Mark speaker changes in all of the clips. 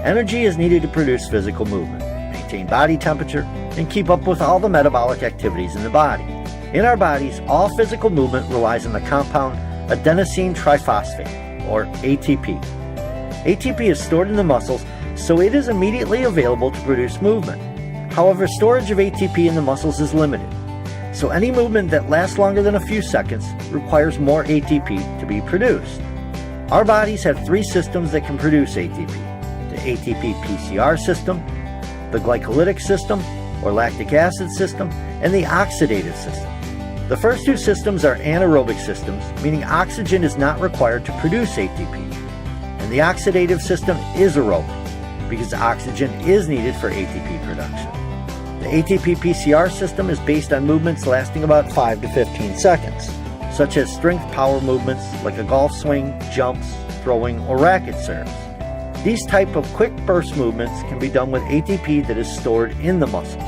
Speaker 1: Energy is needed to produce physical movement, maintain body temperature, and keep up with all the metabolic activities in the body. In our bodies, all physical movement relies on the compound adenosine triphosphate, or ATP. ATP is stored in the muscles, so it is immediately available to produce movement. However, storage of ATP in the muscles is limited, so any movement that lasts longer than a few seconds requires more ATP to be produced. Our bodies have three systems that can produce ATP: the ATP-PCR system, the glycolytic system, or lactic acid system, and the oxidative system. The first two systems are anaerobic systems, meaning oxygen is not required to produce ATP, and the oxidative system is aerobic, because oxygen is needed for ATP production. The ATP-PCR system is based on movements lasting about 5 to 15 seconds, such as strength power movements like a golf swing, jumps, throwing, or racket serves. These type of quick burst movements can be done with ATP that is stored in the muscles.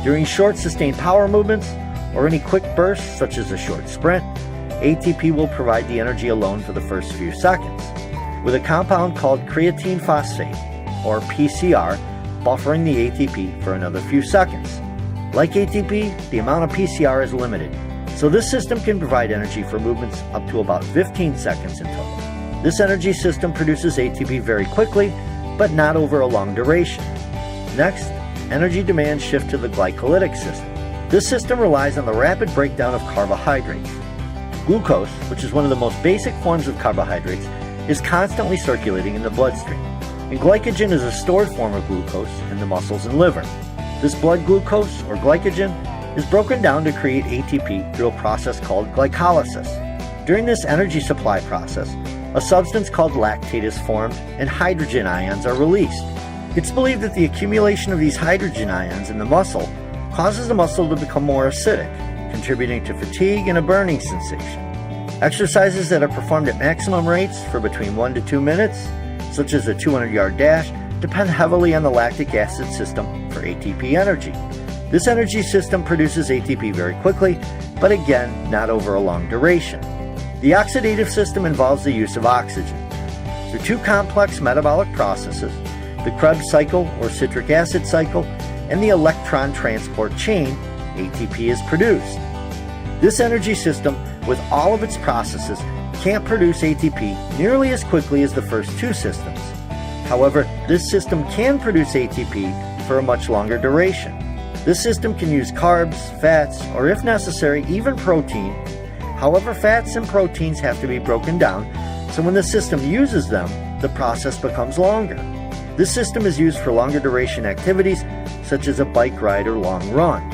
Speaker 1: During short sustained power movements, or any quick bursts such as a short sprint, ATP will provide the energy alone for the first few seconds, with a compound called creatine phosphate, or PCR, buffering the ATP for another few seconds. Like ATP, the amount of PCR is limited, so this system can provide energy for movements up to about 15 seconds in total. This energy system produces ATP very quickly, but not over a long duration. Next, energy demands shift to the glycolytic system. This system relies on the rapid breakdown of carbohydrates. Glucose, which is one of the most basic forms of carbohydrates, is constantly circulating in the bloodstream, and glycogen is a stored form of glucose in the muscles and liver. This blood glucose, or glycogen, is broken down to create ATP through a process called glycolysis. During this energy supply process, a substance called lactate is formed and hydrogen ions are released. It's believed that the accumulation of these hydrogen ions in the muscle causes the muscle to become more acidic, contributing to fatigue and a burning sensation. Exercises that are performed at maximum rates for between 1 to 2 minutes, such as a 200-yard dash, depend heavily on the lactic acid system for ATP energy. This energy system produces ATP very quickly, but again, not over a long duration. The oxidative system involves the use of oxygen. Through two complex metabolic processes, the Krebs cycle or citric acid cycle, and the electron transport chain, ATP is produced. This energy system, with all of its processes, can't produce ATP nearly as quickly as the first two systems. However, this system can produce ATP for a much longer duration. This system can use carbs, fats, or if necessary, even protein. However, fats and proteins have to be broken down, so when the system uses them, the process becomes longer. This system is used for longer duration activities, such as a bike ride or long run.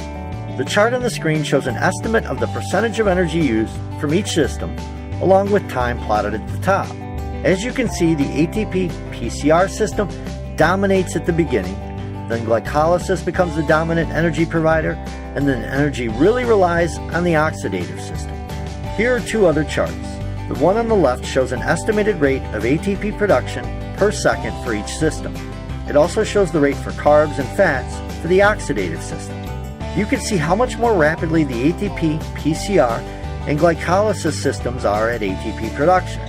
Speaker 1: The chart on the screen shows an estimate of the percentage of energy used from each system, along with time plotted at the top. As you can see, the ATP-PCR system dominates at the beginning, then glycolysis becomes the dominant energy provider, and then energy really relies on the oxidative system. Here are two other charts. The one on the left shows an estimated rate of ATP production per second for each system. It also shows the rate for carbs and fats for the oxidative system. You can see how much more rapidly the ATP, PCR, and glycolysis systems are at ATP production.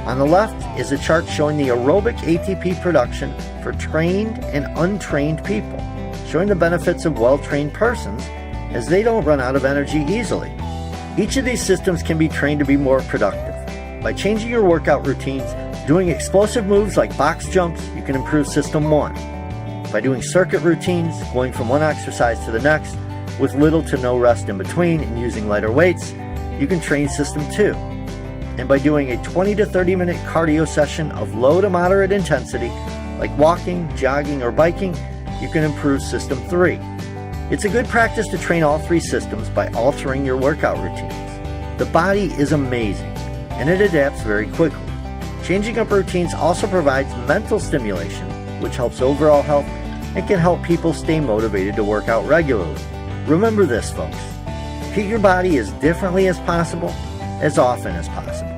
Speaker 1: On the left is a chart showing the aerobic ATP production for trained and untrained people, showing the benefits of well-trained persons as they don't run out of energy easily. Each of these systems can be trained to be more productive. By changing your workout routines, doing explosive moves like box jumps, you can improve System 1. By doing circuit routines, going from one exercise to the next, with little to no rest in between and using lighter weights, you can train System 2. And by doing a 20 to 30 minute cardio session of low to moderate intensity, like walking, jogging, or biking, you can improve System 3. It's a good practice to train all three systems by altering your workout routines. The body is amazing, and it adapts very quickly. Changing up routines also provides mental stimulation, which helps overall health and can help people stay motivated to work out regularly. Remember this, folks. Treat your body as differently as possible, as often as possible.